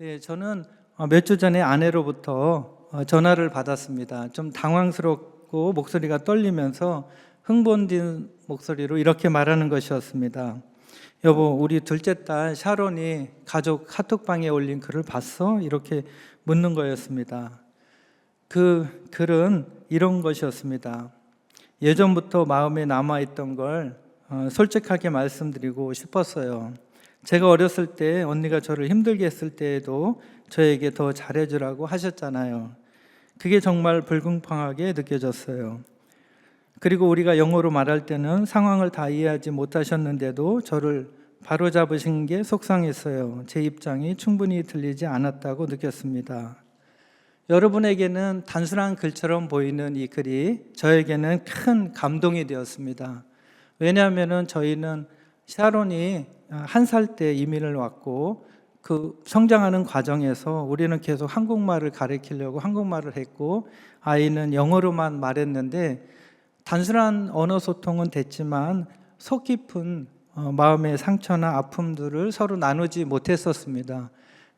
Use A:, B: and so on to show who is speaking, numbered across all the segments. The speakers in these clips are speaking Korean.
A: 네, 저는 몇 주 전에 아내로부터 전화를 받았습니다. 좀 당황스럽고 목소리가 떨리면서 흥분된 목소리로 이렇게 말하는 것이었습니다. 여보, 우리 둘째 딸 샤론이 가족 카톡방에 올린 글을 봤어? 이렇게 묻는 거였습니다. 그 글은 이런 것이었습니다. 예전부터 마음에 남아있던 걸 솔직하게 말씀드리고 싶었어요. 제가 어렸을 때 언니가 저를 힘들게 했을 때에도 저에게 더 잘해주라고 하셨잖아요. 그게 정말 불공평하게 느껴졌어요. 그리고 우리가 영어로 말할 때는 상황을 다 이해하지 못하셨는데도 저를 바로잡으신 게 속상했어요. 제 입장이 충분히 들리지 않았다고 느꼈습니다. 여러분에게는 단순한 글처럼 보이는 이 글이 저에게는 큰 감동이 되었습니다. 왜냐하면 저희는 샤론이 1살 때 이민을 왔고 그 성장하는 과정에서 우리는 계속 한국말을 가르치려고 한국말을 했고 아이는 영어로만 말했는데 단순한 언어 소통은 됐지만 속 깊은 마음의 상처나 아픔들을 서로 나누지 못했었습니다.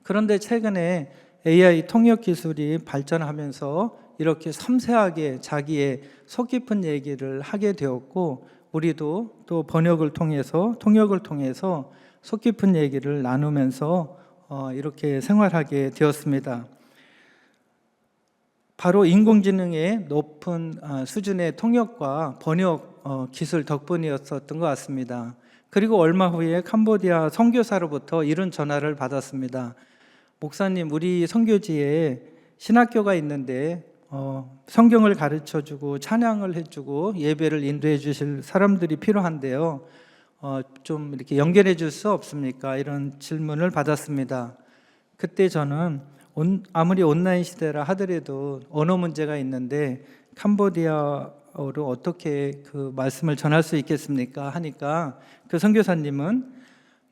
A: 그런데 최근에 AI 통역 기술이 발전하면서 이렇게 섬세하게 자기의 속 깊은 얘기를 하게 되었고 우리도 또 번역을 통해서 통역을 통해서 속 깊은 얘기를 나누면서 이렇게 생활하게 되었습니다. 바로 인공지능의 높은 수준의 통역과 번역 기술 덕분이었던 것 같습니다. 그리고 얼마 후에 캄보디아 선교사로부터 이런 전화를 받았습니다. 목사님, 우리 선교지에 신학교가 있는데 성경을 가르쳐주고 찬양을 해주고 예배를 인도해 주실 사람들이 필요한데요. 좀 이렇게 연결해 줄 수 없습니까? 이런 질문을 받았습니다. 그때 저는 아무리 온라인 시대라 하더라도 언어 문제가 있는데 캄보디아어로 어떻게 그 말씀을 전할 수 있겠습니까? 하니까 그 선교사님은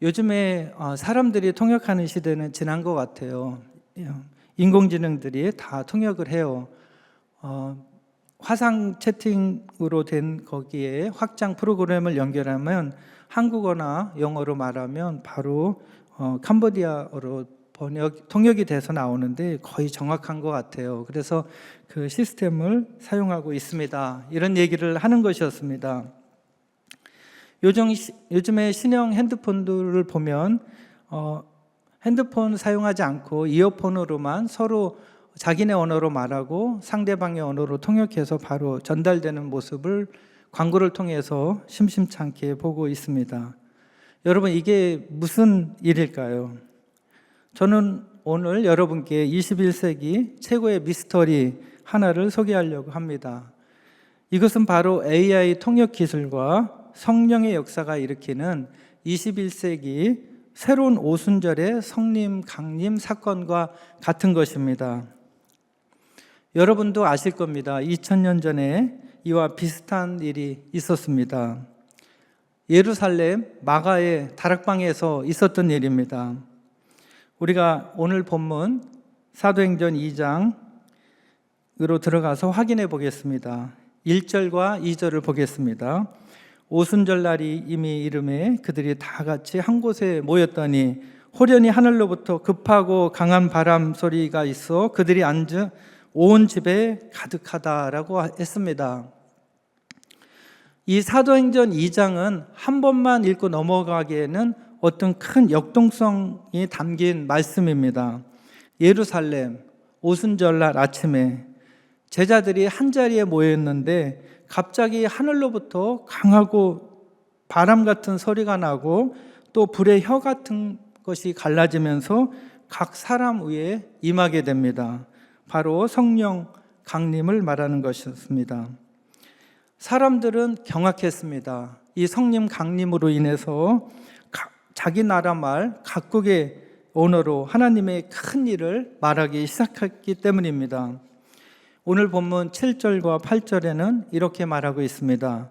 A: 요즘에 사람들이 통역하는 시대는 지난 것 같아요. 인공지능들이 다 통역을 해요. 화상 채팅으로 된 거기에 확장 프로그램을 연결하면 한국어나 영어로 말하면 바로 캄보디아어로 통역이 돼서 나오는데 거의 정확한 것 같아요. 그래서 그 시스템을 사용하고 있습니다. 이런 얘기를 하는 것이었습니다. 요즘에 신형 핸드폰들을 보면 핸드폰 사용하지 않고 이어폰으로만 서로 자기네 언어로 말하고 상대방의 언어로 통역해서 바로 전달되는 모습을 광고를 통해서 심심찮게 보고 있습니다. 여러분, 이게 무슨 일일까요? 저는 오늘 여러분께 21세기 최고의 미스터리 하나를 소개하려고 합니다. 이것은 바로 AI 통역 기술과 성령의 역사가 일으키는 21세기 새로운 오순절의 성림 강림 사건과 같은 것입니다. 여러분도 아실 겁니다. 2000년 전에 이와 비슷한 일이 있었습니다. 예루살렘 마가의 다락방에서 있었던 일입니다. 우리가 오늘 본문 사도행전 2장으로 들어가서 확인해 보겠습니다. 1절과 2절을 보겠습니다. 오순절 날이 이미 이름에 그들이 다 같이 한 곳에 모였더니 호련히 하늘로부터 급하고 강한 바람 소리가 있어 그들이 앉은 온 집에 가득하다라고 했습니다. 이 사도행전 2장은 한 번만 읽고 넘어가기에는 어떤 큰 역동성이 담긴 말씀입니다. 예루살렘 오순절날 아침에 제자들이 한자리에 모였는데 갑자기 하늘로부터 강하고 바람 같은 소리가 나고 또 불의 혀 같은 것이 갈라지면서 각 사람 위에 임하게 됩니다. 바로 성령 강림을 말하는 것이었습니다. 사람들은 경악했습니다. 이 성령 강림으로 인해서 자기 나라 말 각국의 언어로 하나님의 큰 일을 말하기 시작했기 때문입니다. 오늘 본문 7절과 8절에는 이렇게 말하고 있습니다.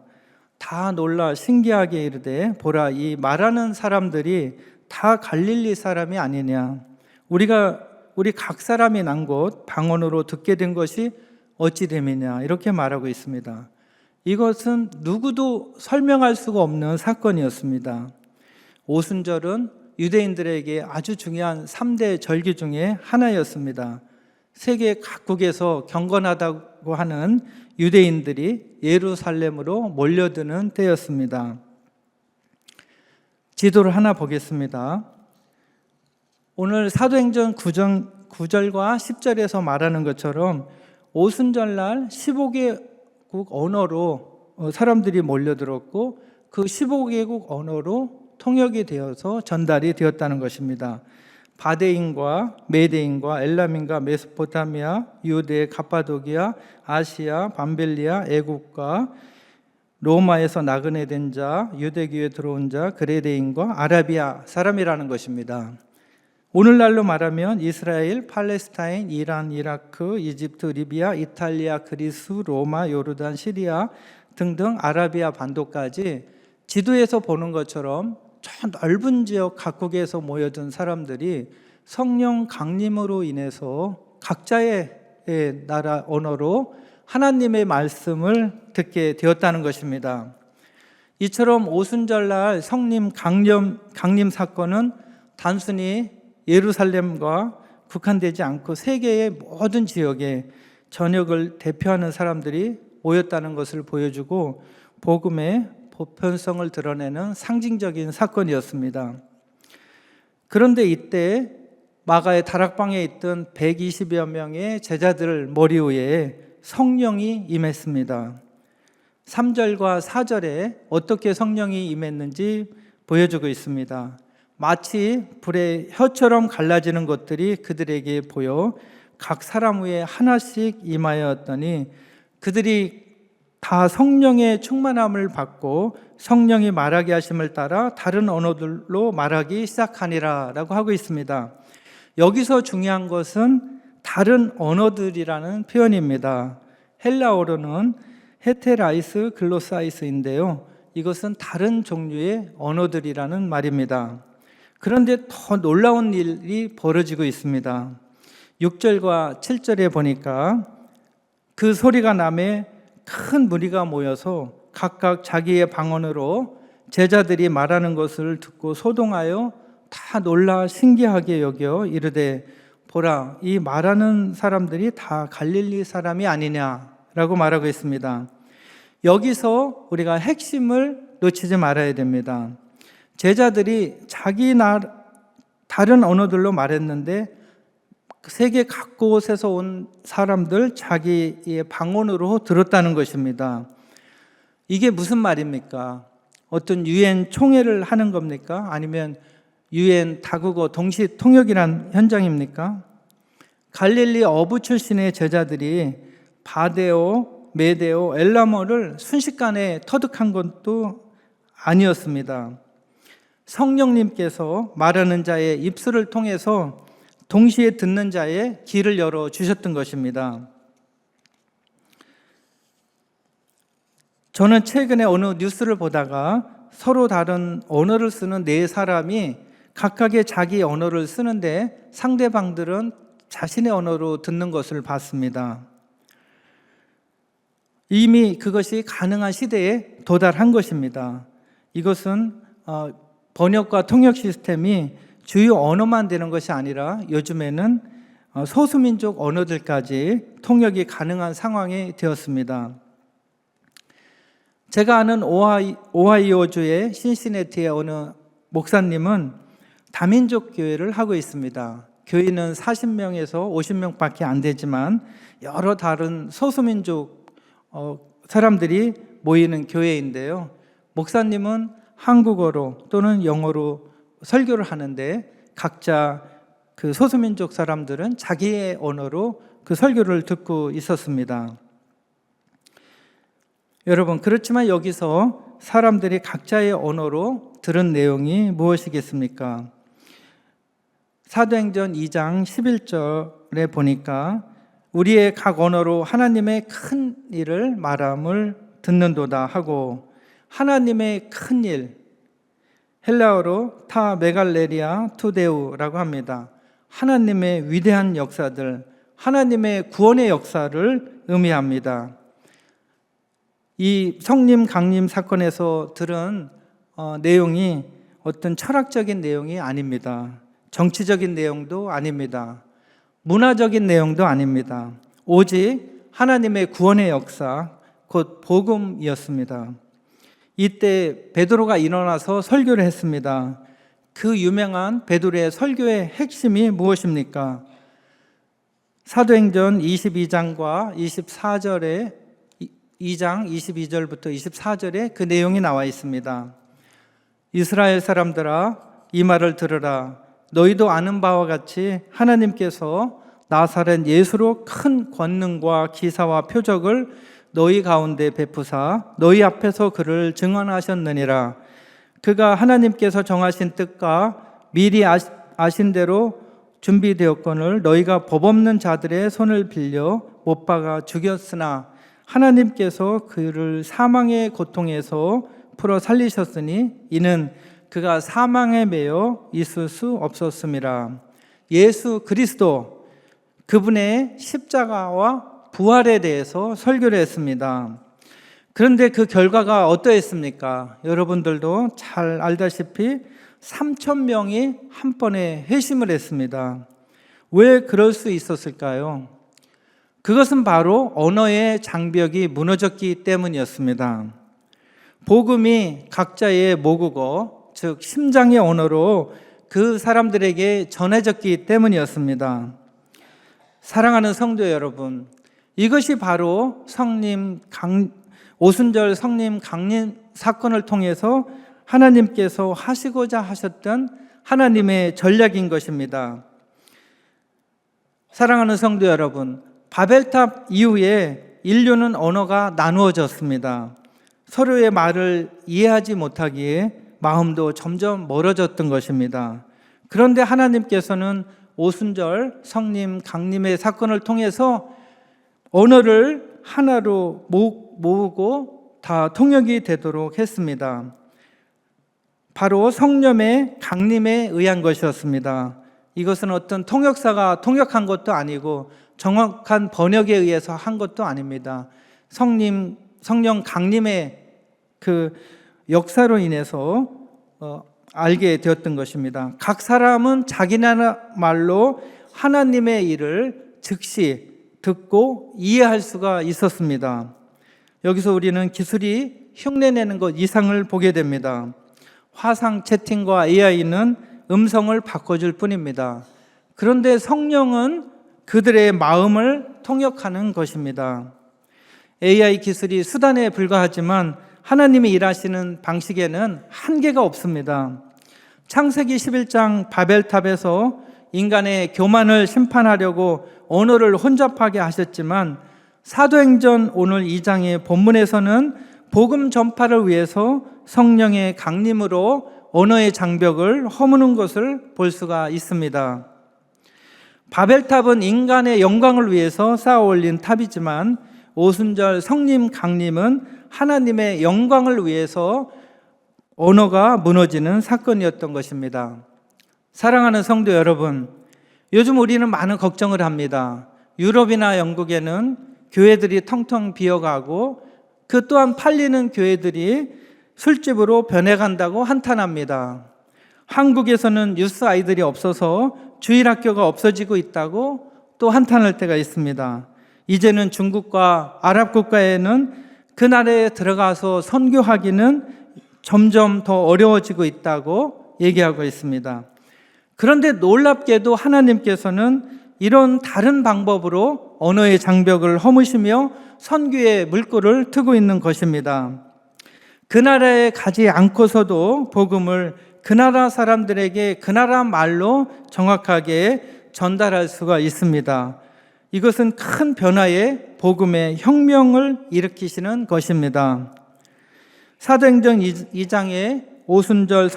A: 다 놀라 신기하게 이르되 보라, 이 말하는 사람들이 다 갈릴리 사람이 아니냐. 우리 각 사람이 난 곳 방언으로 듣게 된 것이 어찌 됨이냐. 이렇게 말하고 있습니다. 이것은 누구도 설명할 수가 없는 사건이었습니다. 오순절은 유대인들에게 아주 중요한 3대 절기 중에 하나였습니다. 세계 각국에서 경건하다고 하는 유대인들이 예루살렘으로 몰려드는 때였습니다. 지도를 하나 보겠습니다. 오늘 사도행전 9절과 10절에서 말하는 것처럼 오순절날 15개국 언어로 사람들이 몰려들었고 그 15개국 언어로 통역이 되어서 전달이 되었다는 것입니다. 바데인과 메데인과 엘람인과 메소포타미아, 유대, 갑바도기아, 아시아, 밤벨리아, 애국과 로마에서 나그네 된 자, 유대교에 들어온 자, 그레데인과 아라비아 사람이라는 것입니다. 오늘날로 말하면 이스라엘, 팔레스타인, 이란, 이라크, 이집트, 리비아, 이탈리아, 그리스, 로마, 요르단, 시리아 등등 아라비아 반도까지 지도에서 보는 것처럼 저 넓은 지역 각국에서 모여든 사람들이 성령 강림으로 인해서 각자의 나라 언어로 하나님의 말씀을 듣게 되었다는 것입니다. 이처럼 오순절날 성령 강림 사건은 단순히 예루살렘과 국한되지 않고 세계의 모든 지역에 전역을 대표하는 사람들이 모였다는 것을 보여주고 복음의 보편성을 드러내는 상징적인 사건이었습니다. 그런데 이때 마가의 다락방에 있던 120여 명의 제자들 머리 위에 성령이 임했습니다. 3절과 4절에 어떻게 성령이 임했는지 보여주고 있습니다. 마치 불의 혀처럼 갈라지는 것들이 그들에게 보여 각 사람 위에 하나씩 임하였더니 그들이 다 성령의 충만함을 받고 성령이 말하게 하심을 따라 다른 언어들로 말하기 시작하니라 라고 하고 있습니다. 여기서 중요한 것은 다른 언어들이라는 표현입니다. 헬라어로는 헤테라이스 글로사이스인데요. 이것은 다른 종류의 언어들이라는 말입니다. 그런데 더 놀라운 일이 벌어지고 있습니다. 6절과 7절에 보니까 그 소리가 나매 큰 무리가 모여서 각각 자기의 방언으로 제자들이 말하는 것을 듣고 소동하여 다 놀라 신기하게 여겨 이르되 보라 이 말하는 사람들이 다 갈릴리 사람이 아니냐라고 말하고 있습니다. 여기서 우리가 핵심을 놓치지 말아야 됩니다. 제자들이 자기 다른 언어들로 말했는데 세계 각곳에서 온 사람들 자기의 방언으로 들었다는 것입니다. 이게 무슨 말입니까? 어떤 유엔 총회를 하는 겁니까? 아니면 유엔 다국어 동시 통역이란 현장입니까? 갈릴리 어부 출신의 제자들이 바데오, 메데오, 엘라모를 순식간에 터득한 것도 아니었습니다. 성령님께서 말하는 자의 입술을 통해서 동시에 듣는 자의 길을 열어 주셨던 것입니다. 저는 최근에 어느 뉴스를 보다가 서로 다른 언어를 쓰는 네 사람이 각각의 자기 언어를 쓰는데 상대방들은 자신의 언어로 듣는 것을 봤습니다. 이미 그것이 가능한 시대에 도달한 것입니다. 이것은 번역과 통역 시스템이 주요 언어만 되는 것이 아니라 요즘에는 소수민족 언어들까지 통역이 가능한 상황이 되었습니다. 제가 아는 오하이오주의 신시내티의 어느 목사님은 다민족 교회를 하고 있습니다. 교인은 40명에서 50명밖에 안 되지만 여러 다른 소수민족 사람들이 모이는 교회인데요. 목사님은 한국어로 또는 영어로 설교를 하는데 각자 그 소수민족 사람들은 자기의 언어로 그 설교를 듣고 있었습니다. 여러분, 그렇지만 여기서 사람들이 각자의 언어로 들은 내용이 무엇이겠습니까? 사도행전 2장 11절에 보니까 우리의 각 언어로 하나님의 큰 일을 말함을 듣는도다 하고 하나님의 큰 일, 헬라어로 타 메갈레리아 투데우라고 합니다. 하나님의 위대한 역사들, 하나님의 구원의 역사를 의미합니다. 이 성림 강림 사건에서 들은 내용이 어떤 철학적인 내용이 아닙니다. 정치적인 내용도 아닙니다. 문화적인 내용도 아닙니다. 오직 하나님의 구원의 역사, 곧 복음이었습니다. 이때 베드로가 일어나서 설교를 했습니다. 그 유명한 베드로의 설교의 핵심이 무엇입니까? 사도행전 22장과 24절에 2장 22절부터 24절에 그 내용이 나와 있습니다. 이스라엘 사람들아, 이 말을 들으라. 너희도 아는 바와 같이 하나님께서 나사렛 예수로 큰 권능과 기사와 표적을 너희 가운데 베푸사 너희 앞에서 그를 증언하셨느니라. 그가 하나님께서 정하신 뜻과 미리 아신 대로 준비되었거늘 너희가 법 없는 자들의 손을 빌려 못 박아 죽였으나 하나님께서 그를 사망의 고통에서 풀어 살리셨으니 이는 그가 사망에 매여 있을 수 없었음이라. 예수 그리스도, 그분의 십자가와 부활에 대해서 설교를 했습니다. 그런데 그 결과가 어떠했습니까? 여러분들도 잘 알다시피 3,000명이 한 번에 회심을 했습니다. 왜 그럴 수 있었을까요? 그것은 바로 언어의 장벽이 무너졌기 때문이었습니다. 복음이 각자의 모국어, 즉 심장의 언어로 그 사람들에게 전해졌기 때문이었습니다. 사랑하는 성도 여러분, 이것이 바로 오순절 성림 강림 사건을 통해서 하나님께서 하시고자 하셨던 하나님의 전략인 것입니다. 사랑하는 성도 여러분, 바벨탑 이후에 인류는 언어가 나누어졌습니다. 서로의 말을 이해하지 못하기에 마음도 점점 멀어졌던 것입니다. 그런데 하나님께서는 오순절 성림 강림의 사건을 통해서 언어를 하나로 모으고 다 통역이 되도록 했습니다. 바로 성령의 강림에 의한 것이었습니다. 이것은 어떤 통역사가 통역한 것도 아니고 정확한 번역에 의해서 한 것도 아닙니다. 성령 강림의 그 역사로 인해서 알게 되었던 것입니다. 각 사람은 자기 나라 말로 하나님의 일을 즉시 듣고 이해할 수가 있었습니다. 여기서 우리는 기술이 흉내내는 것 이상을 보게 됩니다. 화상 채팅과 AI는 음성을 바꿔줄 뿐입니다. 그런데 성령은 그들의 마음을 통역하는 것입니다. AI 기술이 수단에 불과하지만 하나님이 일하시는 방식에는 한계가 없습니다. 창세기 11장 바벨탑에서 인간의 교만을 심판하려고 언어를 혼잡하게 하셨지만 사도행전 오늘 2장의 본문에서는 복음 전파를 위해서 성령의 강림으로 언어의 장벽을 허무는 것을 볼 수가 있습니다. 바벨탑은 인간의 영광을 위해서 쌓아 올린 탑이지만 오순절 성림 강림은 하나님의 영광을 위해서 언어가 무너지는 사건이었던 것입니다. 사랑하는 성도 여러분, 요즘 우리는 많은 걱정을 합니다. 유럽이나 영국에는 교회들이 텅텅 비어가고 그 또한 팔리는 교회들이 술집으로 변해간다고 한탄합니다. 한국에서는 뉴스 아이들이 없어서 주일학교가 없어지고 있다고 또 한탄할 때가 있습니다. 이제는 중국과 아랍 국가에는 그 나라에 들어가서 선교하기는 점점 더 어려워지고 있다고 얘기하고 있습니다. 그런데 놀랍게도 하나님께서는 이런 다른 방법으로 언어의 장벽을 허무시며 선교의 물꼬를 트고 있는 것입니다. 그 나라에 가지 않고서도 복음을 그 나라 사람들에게 그 나라 말로 정확하게 전달할 수가 있습니다. 이것은 큰 변화의 복음의 혁명을 일으키시는 것입니다. 사도행전 2장의 오순절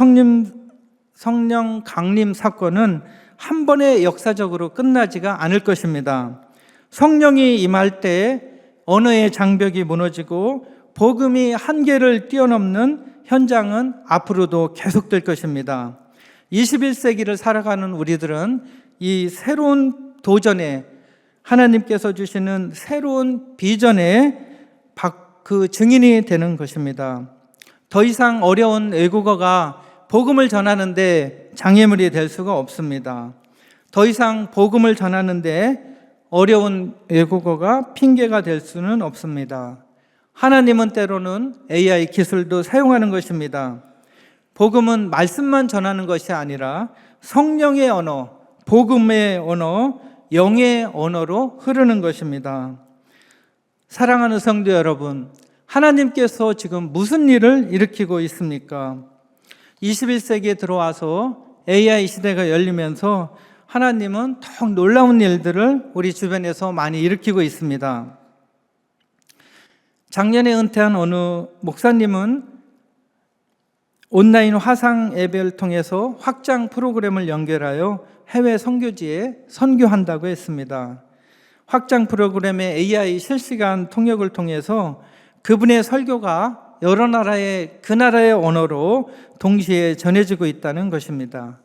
A: 성령 강림 사건은 한 번에 역사적으로 끝나지가 않을 것입니다. 성령이 임할 때 언어의 장벽이 무너지고 복음이 한계를 뛰어넘는 현장은 앞으로도 계속될 것입니다. 21세기를 살아가는 우리들은 이 새로운 도전에 하나님께서 주시는 새로운 비전에 그 증인이 되는 것입니다. 더 이상 어려운 외국어가 복음을 전하는데 장애물이 될 수가 없습니다. 더 이상 복음을 전하는데 어려운 외국어가 핑계가 될 수는 없습니다. 하나님은 때로는 AI 기술도 사용하는 것입니다. 복음은 말씀만 전하는 것이 아니라 성령의 언어, 복음의 언어, 영의 언어로 흐르는 것입니다. 사랑하는 성도 여러분, 하나님께서 지금 무슨 일을 일으키고 있습니까? 21세기에 들어와서 AI 시대가 열리면서 하나님은 더욱 놀라운 일들을 우리 주변에서 많이 일으키고 있습니다. 작년에 은퇴한 어느 목사님은 온라인 화상 예배를 통해서 확장 프로그램을 연결하여 해외 선교지에 선교한다고 했습니다. 확장 프로그램의 AI 실시간 통역을 통해서 그분의 설교가 여러 나라의 그 나라의 언어로 동시에 전해지고 있다는 것입니다.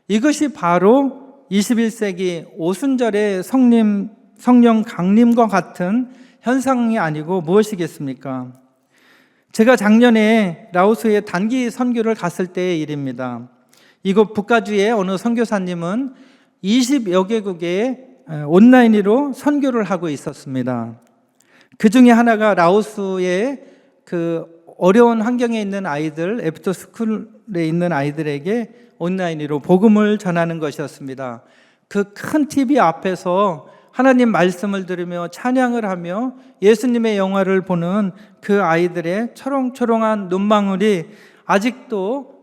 A: 이것이 바로 21세기 오순절의 성령 강림과 같은 현상이 아니고 무엇이겠습니까? 제가 작년에 라오스에 단기 선교를 갔을 때의 일입니다. 이곳 북가주의 어느 선교사님은 20여 개국에 온라인으로 선교를 하고 있었습니다. 그 중에 하나가 라오스의 그 어려운 환경에 있는 아이들, 애프터 스쿨에 있는 아이들에게 온라인으로 복음을 전하는 것이었습니다. 그 큰 TV 앞에서 하나님 말씀을 들으며 찬양을 하며 예수님의 영화를 보는 그 아이들의 초롱초롱한 눈망울이 아직도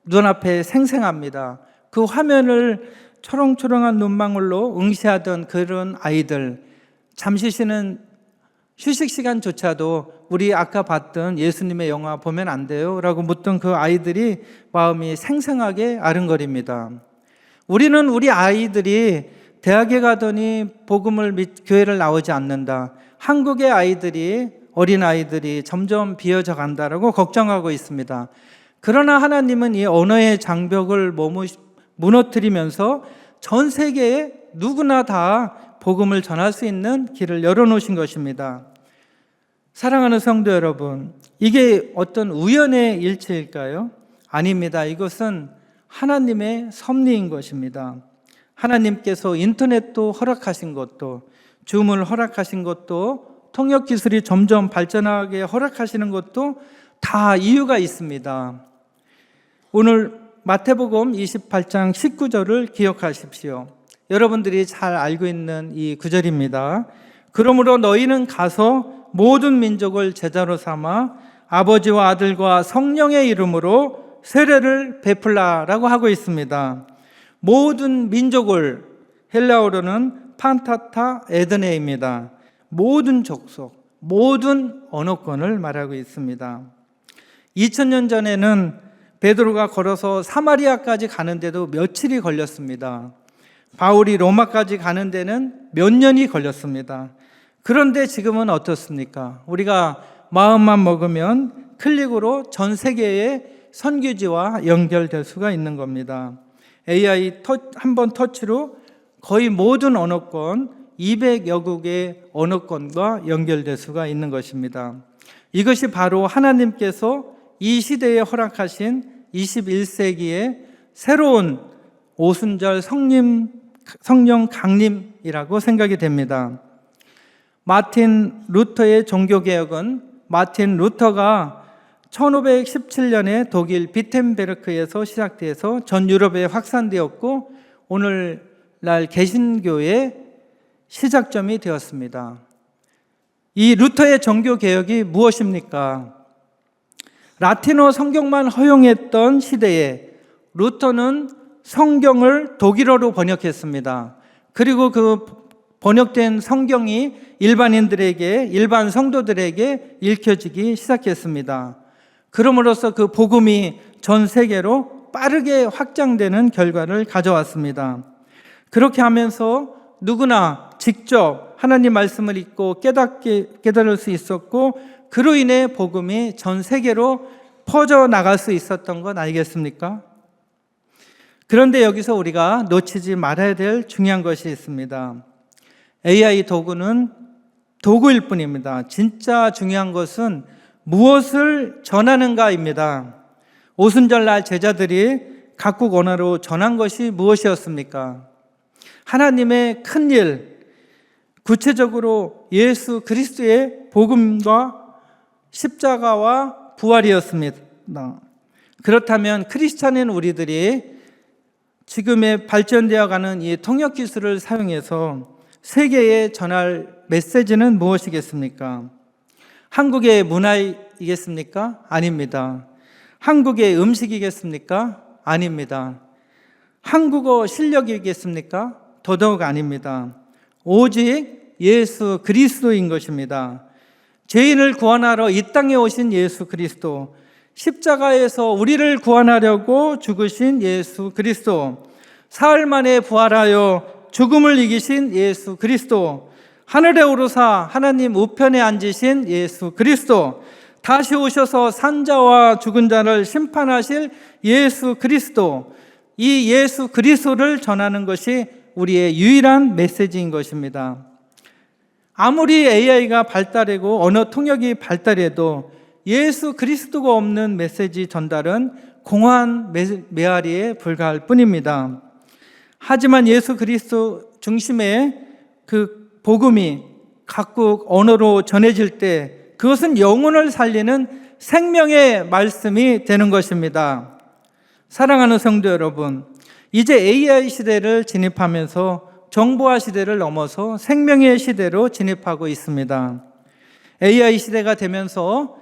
A: 눈앞에 생생합니다. 그 화면을 초롱초롱한 눈망울로 응시하던 그런 아이들, 잠시 쉬는 휴식 시간조차도 우리 아까 봤던 예수님의 영화 보면 안 돼요? 라고 묻던 그 아이들이 마음이 생생하게 아른거립니다. 우리는 우리 아이들이 대학에 가더니 복음을 교회를 나오지 않는다. 한국의 아이들이, 어린 아이들이 점점 비어져 간다라고 걱정하고 있습니다. 그러나 하나님은 이 언어의 장벽을 무너뜨리면서 전 세계에 누구나 다 복음을 전할 수 있는 길을 열어놓으신 것입니다. 사랑하는 성도 여러분, 이게 어떤 우연의 일치일까요? 아닙니다. 이것은 하나님의 섭리인 것입니다. 하나님께서 인터넷도 허락하신 것도, 줌을 허락하신 것도, 통역 기술이 점점 발전하게 허락하시는 것도 다 이유가 있습니다. 오늘 마태복음 28장 19절을 기억하십시오. 여러분들이 잘 알고 있는 이 구절입니다. 그러므로 너희는 가서 모든 민족을 제자로 삼아 아버지와 아들과 성령의 이름으로 세례를 베풀라라고 하고 있습니다. 모든 민족을, 헬라어로는 판타타 에드네입니다. 모든 족속, 모든 언어권을 말하고 있습니다. 2000년 전에는 베드로가 걸어서 사마리아까지 가는데도 며칠이 걸렸습니다. 바울이 로마까지 가는 데는 몇 년이 걸렸습니다. 그런데 지금은 어떻습니까? 우리가 마음만 먹으면 클릭으로 전 세계의 선교지와 연결될 수가 있는 겁니다. AI 한 번 터치로 거의 모든 언어권, 200여 국의 언어권과 연결될 수가 있는 것입니다. 이것이 바로 하나님께서 이 시대에 허락하신 21세기의 새로운 오순절 성령 강림이라고 생각이 됩니다. 마틴 루터의 종교개혁은 마틴 루터가 1517년에 독일 비텐베르크에서 시작돼서 전 유럽에 확산되었고 오늘날 개신교의 시작점이 되었습니다. 이 루터의 종교개혁이 무엇입니까? 라틴어 성경만 허용했던 시대에 루터는 성경을 독일어로 번역했습니다. 그리고 그 번역된 성경이 일반인들에게, 일반 성도들에게 읽혀지기 시작했습니다. 그럼으로써 그 복음이 전 세계로 빠르게 확장되는 결과를 가져왔습니다. 그렇게 하면서 누구나 직접 하나님 말씀을 읽고 깨달을 수 있었고 그로 인해 복음이 전 세계로 퍼져나갈 수 있었던 건 알겠습니까? 그런데 여기서 우리가 놓치지 말아야 될 중요한 것이 있습니다. AI 도구는 도구일 뿐입니다. 진짜 중요한 것은 무엇을 전하는가입니다. 오순절날 제자들이 각국 언어로 전한 것이 무엇이었습니까? 하나님의 큰 일, 구체적으로 예수 그리스도의 복음과 십자가와 부활이었습니다. 그렇다면 크리스찬인 우리들이 지금의 발전되어 가는 이 통역 기술을 사용해서 세계에 전할 메시지는 무엇이겠습니까? 한국의 문화이겠습니까? 아닙니다. 한국의 음식이겠습니까? 아닙니다. 한국어 실력이겠습니까? 더더욱 아닙니다. 오직 예수 그리스도인 것입니다. 죄인을 구원하러 이 땅에 오신 예수 그리스도, 십자가에서 우리를 구원하려고 죽으신 예수 그리스도, 사흘 만에 부활하여 죽음을 이기신 예수 그리스도, 하늘에 오르사 하나님 우편에 앉으신 예수 그리스도, 다시 오셔서 산자와 죽은 자를 심판하실 예수 그리스도, 이 예수 그리스도를 전하는 것이 우리의 유일한 메시지인 것입니다. 아무리 AI가 발달하고 언어 통역이 발달해도 예수 그리스도가 없는 메시지 전달은 공허한 메아리에 불과할 뿐입니다. 하지만 예수 그리스도 중심의 그 복음이 각국 언어로 전해질 때 그것은 영혼을 살리는 생명의 말씀이 되는 것입니다. 사랑하는 성도 여러분, 이제 AI 시대를 진입하면서 정보화 시대를 넘어서 생명의 시대로 진입하고 있습니다. AI 시대가 되면서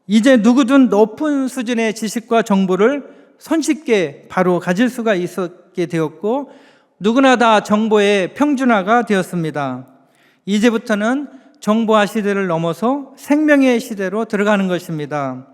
A: 이제 누구든 높은 수준의 지식과 정보를 손쉽게 바로 가질 수가 있게 되었고, 누구나 다 정보의 평준화가 되었습니다. 이제부터는 정보화 시대를 넘어서 생명의 시대로 들어가는 것입니다.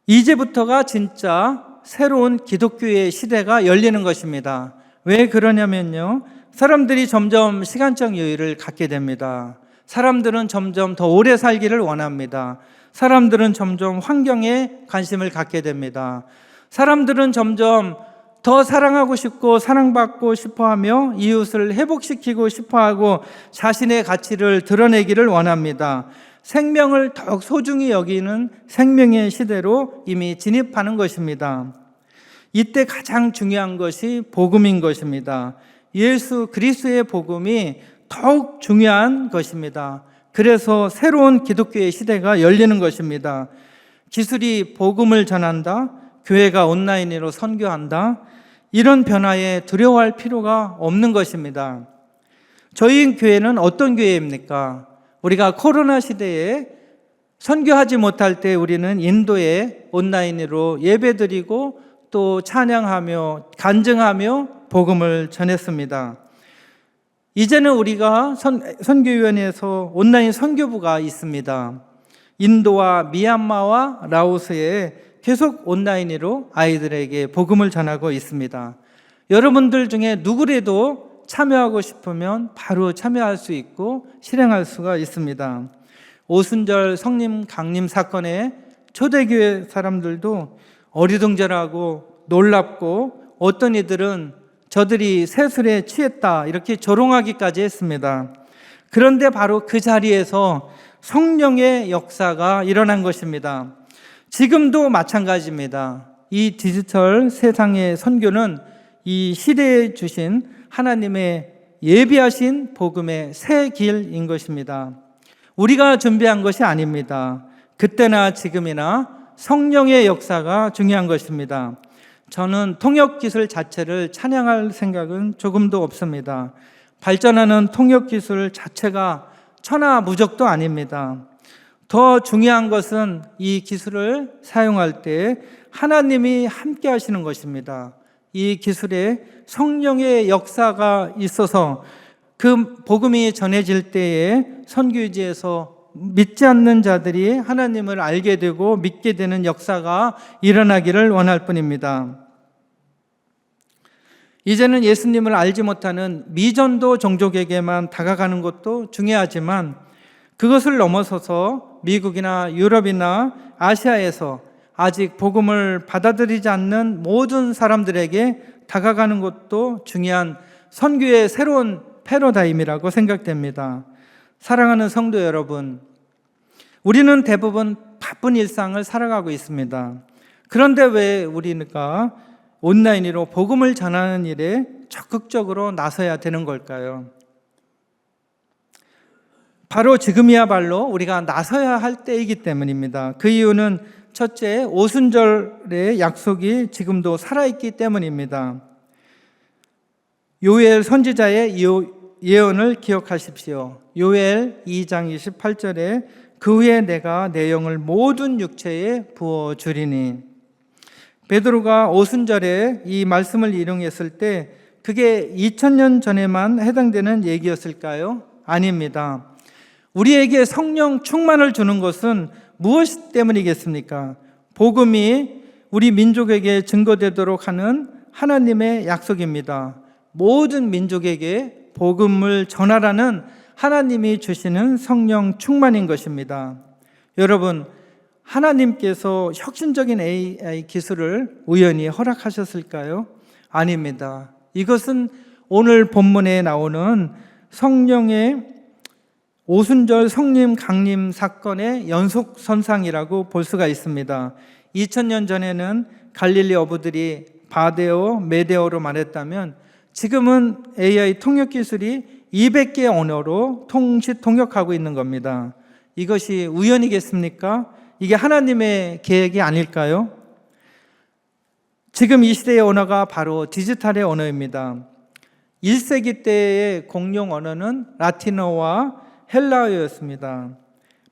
A: 이제부터가 진짜 새로운 기독교의 시대가 열리는 것입니다. 왜 그러냐면요, 사람들이 점점 시간적 여유를 갖게 됩니다. 사람들은 점점 더 오래 살기를 원합니다. 사람들은 점점 환경에 관심을 갖게 됩니다. 사람들은 점점 더 사랑하고 싶고 사랑받고 싶어하며 이웃을 회복시키고 싶어하고 자신의 가치를 드러내기를 원합니다. 생명을 더욱 소중히 여기는 생명의 시대로 이미 진입하는 것입니다. 이때 가장 중요한 것이 복음인 것입니다. 예수 그리스도의 복음이 더욱 중요한 것입니다. 그래서 새로운 기독교의 시대가 열리는 것입니다. 기술이 복음을 전한다, 교회가 온라인으로 선교한다, 이런 변화에 두려워할 필요가 없는 것입니다. 저희 교회는 어떤 교회입니까? 우리가 코로나 시대에 선교하지 못할 때 우리는 인도에 온라인으로 예배드리고 또 찬양하며 간증하며 복음을 전했습니다. 이제는 우리가 선교위원회에서 온라인 선교부가 있습니다. 인도와 미얀마와 라오스에 계속 온라인으로 아이들에게 복음을 전하고 있습니다. 여러분들 중에 누구라도 참여하고 싶으면 바로 참여할 수 있고 실행할 수가 있습니다. 오순절 성림 강림 사건에 초대교회 사람들도 어리둥절하고 놀랍고 어떤 이들은 저들이 세술에 취했다 이렇게 조롱하기까지 했습니다. 그런데 바로 그 자리에서 성령의 역사가 일어난 것입니다. 지금도 마찬가지입니다. 이 디지털 세상의 선교는 이 시대에 주신 하나님의 예비하신 복음의 새 길인 것입니다. 우리가 준비한 것이 아닙니다. 그때나 지금이나 성령의 역사가 중요한 것입니다. 저는 통역기술 자체를 찬양할 생각은 조금도 없습니다. 발전하는 통역기술 자체가 천하무적도 아닙니다. 더 중요한 것은 이 기술을 사용할 때 하나님이 함께 하시는 것입니다. 이 기술에 성령의 역사가 있어서 그 복음이 전해질 때에 선교지에서 믿지 않는 자들이 하나님을 알게 되고 믿게 되는 역사가 일어나기를 원할 뿐입니다. 이제는 예수님을 알지 못하는 미전도 종족에게만 다가가는 것도 중요하지만 그것을 넘어서서 미국이나 유럽이나 아시아에서 아직 복음을 받아들이지 않는 모든 사람들에게 다가가는 것도 중요한 선교의 새로운 패러다임이라고 생각됩니다. 사랑하는 성도 여러분, 우리는 대부분 바쁜 일상을 살아가고 있습니다. 그런데 왜 우리가 온라인으로 복음을 전하는 일에 적극적으로 나서야 되는 걸까요? 바로 지금이야말로 우리가 나서야 할 때이기 때문입니다. 그 이유는 첫째, 오순절의 약속이 지금도 살아있기 때문입니다. 요엘 선지자의 예언을 기억하십시오. 요엘 2장 28절에 그 후에 내가 내 영을 모든 육체에 부어주리니. 베드로가 오순절에 이 말씀을 인용했을 때 그게 2000년 전에만 해당되는 얘기였을까요? 아닙니다. 우리에게 성령 충만을 주는 것은 무엇 때문이겠습니까? 복음이 우리 민족에게 증거되도록 하는 하나님의 약속입니다. 모든 민족에게 복음을 전하라는 하나님이 주시는 성령 충만인 것입니다. 여러분, 하나님께서 혁신적인 AI 기술을 우연히 허락하셨을까요? 아닙니다. 이것은 오늘 본문에 나오는 성령의 오순절 성림 강림 사건의 연속선상이라고 볼 수가 있습니다. 2000년 전에는 갈릴리 어부들이 바데오, 메데오로 말했다면 지금은 AI 통역 기술이 200개 언어로 동시 통역하고 있는 겁니다. 이것이 우연이겠습니까? 이게 하나님의 계획이 아닐까요? 지금 이 시대의 언어가 바로 디지털의 언어입니다. 1세기 때의 공용 언어는 라틴어와 헬라어였습니다.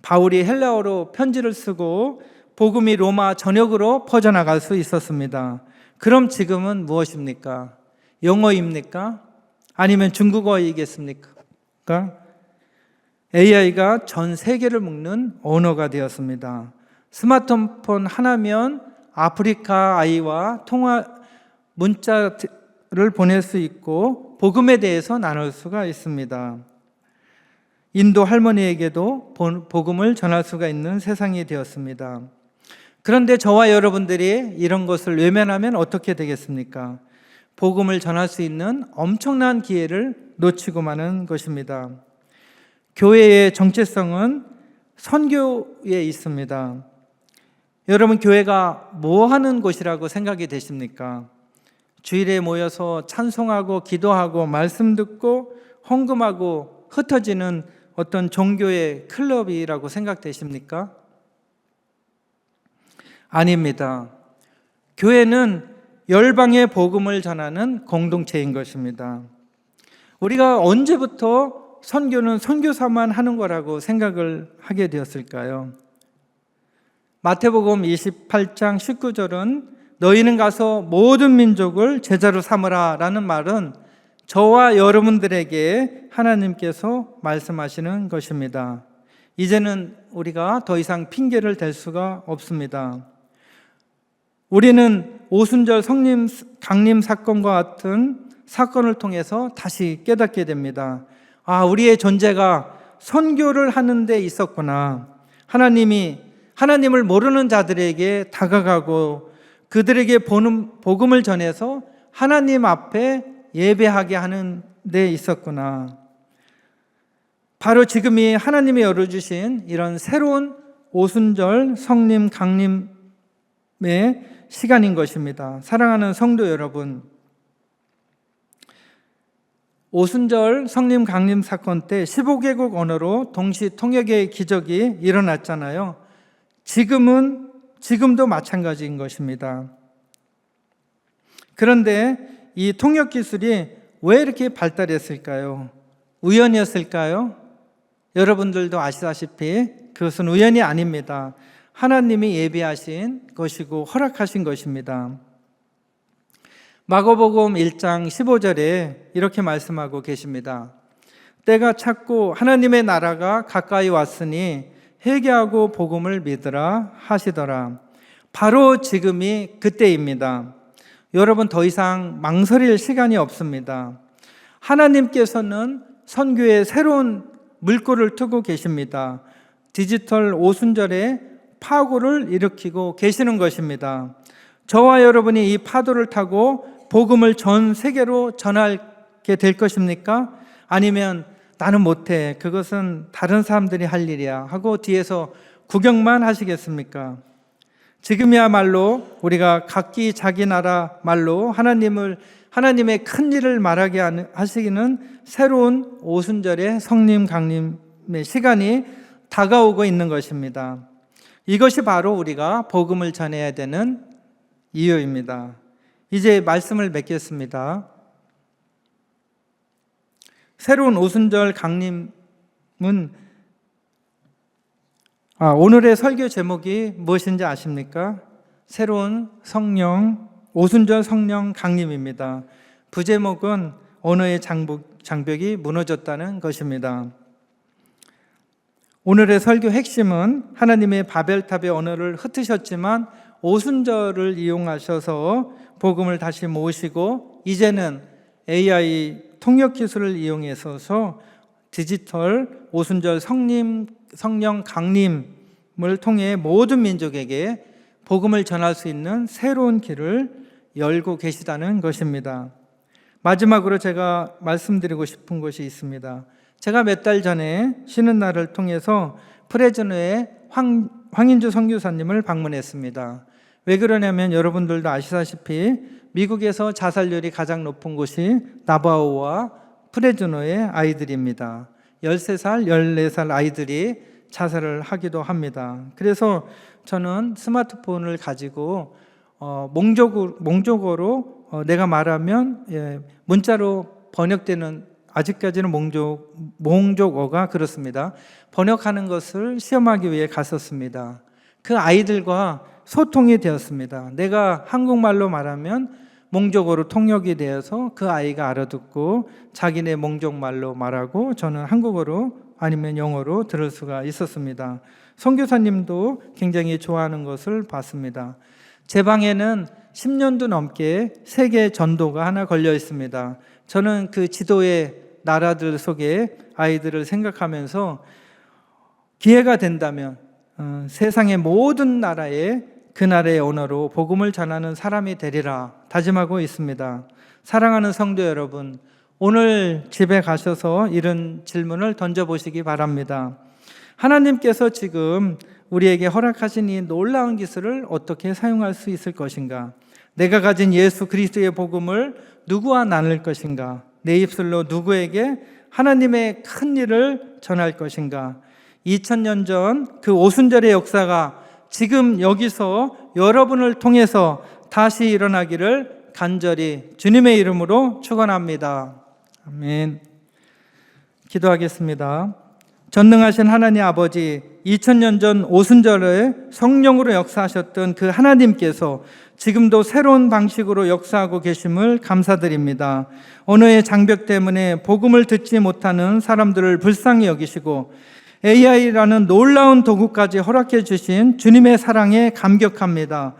A: 바울이 헬라어로 편지를 쓰고 복음이 로마 전역으로 퍼져나갈 수 있었습니다. 그럼 지금은 무엇입니까? 영어입니까? 아니면 중국어이겠습니까? AI가 전 세계를 묶는 언어가 되었습니다. 스마트폰 하나면 아프리카 아이와 통화 문자를 보낼 수 있고 복음에 대해서 나눌 수가 있습니다. 인도 할머니에게도 복음을 전할 수가 있는 세상이 되었습니다. 그런데 저와 여러분들이 이런 것을 외면하면 어떻게 되겠습니까? 복음을 전할 수 있는 엄청난 기회를 놓치고 마는 것입니다. 교회의 정체성은 선교에 있습니다. 여러분, 교회가 뭐 하는 곳이라고 생각이 되십니까? 주일에 모여서 찬송하고 기도하고 말씀 듣고 헌금하고 흩어지는 어떤 종교의 클럽이라고 생각되십니까? 아닙니다. 교회는 열방의 복음을 전하는 공동체인 것입니다. 우리가 언제부터 선교는 선교사만 하는 거라고 생각을 하게 되었을까요? 마태복음 28장 19절은 너희는 가서 모든 민족을 제자로 삼으라 라는 말은 저와 여러분들에게 하나님께서 말씀하시는 것입니다. 이제는 우리가 더 이상 핑계를 댈 수가 없습니다. 우리는 오순절 성림 강림 사건과 같은 사건을 통해서 다시 깨닫게 됩니다. 우리의 존재가 선교를 하는 데 있었구나. 하나님을 모르는 자들에게 다가가고 그들에게 복음을 전해서 하나님 앞에 예배하게 하는 데 있었구나. 바로 지금이 하나님이 열어주신 이런 새로운 오순절 성림 강림의 시간인 것입니다. 사랑하는 성도 여러분, 오순절 성림 강림 사건 때 15개국 언어로 동시 통역의 기적이 일어났잖아요. 지금도 마찬가지인 것입니다. 그런데 이 통역 기술이 왜 이렇게 발달했을까요? 우연이었을까요? 여러분들도 아시다시피 그것은 우연이 아닙니다. 하나님이 예비하신 것이고 허락하신 것입니다. 마가복음 1장 15절에 이렇게 말씀하고 계십니다. 때가 찼고 하나님의 나라가 가까이 왔으니 회개하고 복음을 믿으라 하시더라. 바로 지금이 그때입니다. 여러분, 더 이상 망설일 시간이 없습니다. 하나님께서는 선교에 새로운 물꼬를 트고 계십니다. 디지털 오순절에 파고를 일으키고 계시는 것입니다. 저와 여러분이 이 파도를 타고 복음을 전 세계로 전하게 될 것입니까? 아니면 나는 못해, 그것은 다른 사람들이 할 일이야 하고 뒤에서 구경만 하시겠습니까? 지금이야말로 우리가 각기 자기 나라 말로 하나님의 큰 일을 말하게 하시기는 새로운 오순절의 성림 강림의 시간이 다가오고 있는 것입니다. 이것이 바로 우리가 복음을 전해야 되는 이유입니다. 이제 말씀을 맺겠습니다. 새로운 오순절 강림은 오늘의 설교 제목이 무엇인지 아십니까? 새로운 오순절 성령 강림입니다. 부제목은 언어의 장벽이 무너졌다는 것입니다. 오늘의 설교 핵심은 하나님의 바벨탑의 언어를 흩으셨지만 오순절을 이용하셔서 복음을 다시 모으시고 이제는 AI 통역 기술을 이용해서 디지털 오순절 성령 강림을 통해 모든 민족에게 복음을 전할 수 있는 새로운 길을 열고 계시다는 것입니다. 마지막으로 제가 말씀드리고 싶은 것이 있습니다. 제가 몇 달 전에 쉬는 날을 통해서 프레즈노의 황인주 선교사님을 방문했습니다. 왜 그러냐면 여러분들도 아시다시피 미국에서 자살률이 가장 높은 곳이 나바오와 프레즈노의 아이들입니다. 13살, 14살 아이들이 자살을 하기도 합니다. 그래서 저는 스마트폰을 가지고 몽족어로 내가 말하면 문자로 번역되는 아직까지는 몽족어가 그렇습니다. 번역하는 것을 시험하기 위해 갔었습니다. 그 아이들과 소통이 되었습니다. 내가 한국말로 말하면 몽족어로 통역이 되어서 그 아이가 알아듣고 자기네 몽족말로 말하고 저는 한국어로 아니면 영어로 들을 수가 있었습니다. 선교사님도 굉장히 좋아하는 것을 봤습니다. 제 방에는 10년도 넘게 세계 전도가 하나 걸려 있습니다. 저는 그 지도의 나라들 속에 아이들을 생각하면서 기회가 된다면 세상의 모든 나라에 그 나라의 언어로 복음을 전하는 사람이 되리라 다짐하고 있습니다. 사랑하는 성도 여러분, 오늘 집에 가셔서 이런 질문을 던져보시기 바랍니다. 하나님께서 지금 우리에게 허락하신 이 놀라운 기술을 어떻게 사용할 수 있을 것인가? 내가 가진 예수 그리스도의 복음을 누구와 나눌 것인가? 내 입술로 누구에게 하나님의 큰 일을 전할 것인가? 2000년 전 그 오순절의 역사가 지금 여기서 여러분을 통해서 다시 일어나기를 간절히 주님의 이름으로 축원합니다. 아멘. 기도하겠습니다. 전능하신 하나님 아버지, 2000년 전 오순절에 성령으로 역사하셨던 그 하나님께서 지금도 새로운 방식으로 역사하고 계심을 감사드립니다. 언어의 장벽 때문에 복음을 듣지 못하는 사람들을 불쌍히 여기시고 AI라는 놀라운 도구까지 허락해 주신 주님의 사랑에 감격합니다.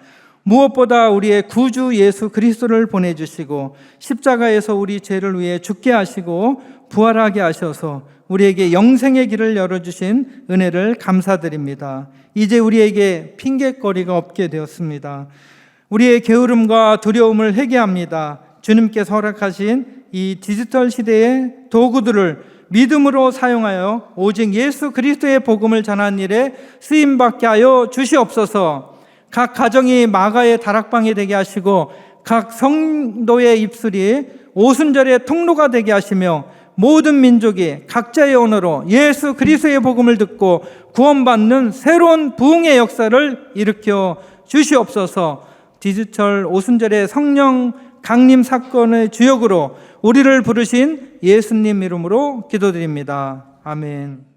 A: 무엇보다 우리의 구주 예수 그리스도를 보내주시고 십자가에서 우리 죄를 위해 죽게 하시고 부활하게 하셔서 우리에게 영생의 길을 열어주신 은혜를 감사드립니다. 이제 우리에게 핑계거리가 없게 되었습니다. 우리의 게으름과 두려움을 회개합니다. 주님께서 허락하신 이 디지털 시대의 도구들을 믿음으로 사용하여 오직 예수 그리스도의 복음을 전하는 일에 쓰임받게 하여 주시옵소서. 각 가정이 마가의 다락방이 되게 하시고 각 성도의 입술이 오순절의 통로가 되게 하시며 모든 민족이 각자의 언어로 예수 그리스도의 복음을 듣고 구원받는 새로운 부흥의 역사를 일으켜 주시옵소서. 디지털 오순절의 성령 강림 사건의 주역으로 우리를 부르신 예수님 이름으로 기도드립니다. 아멘.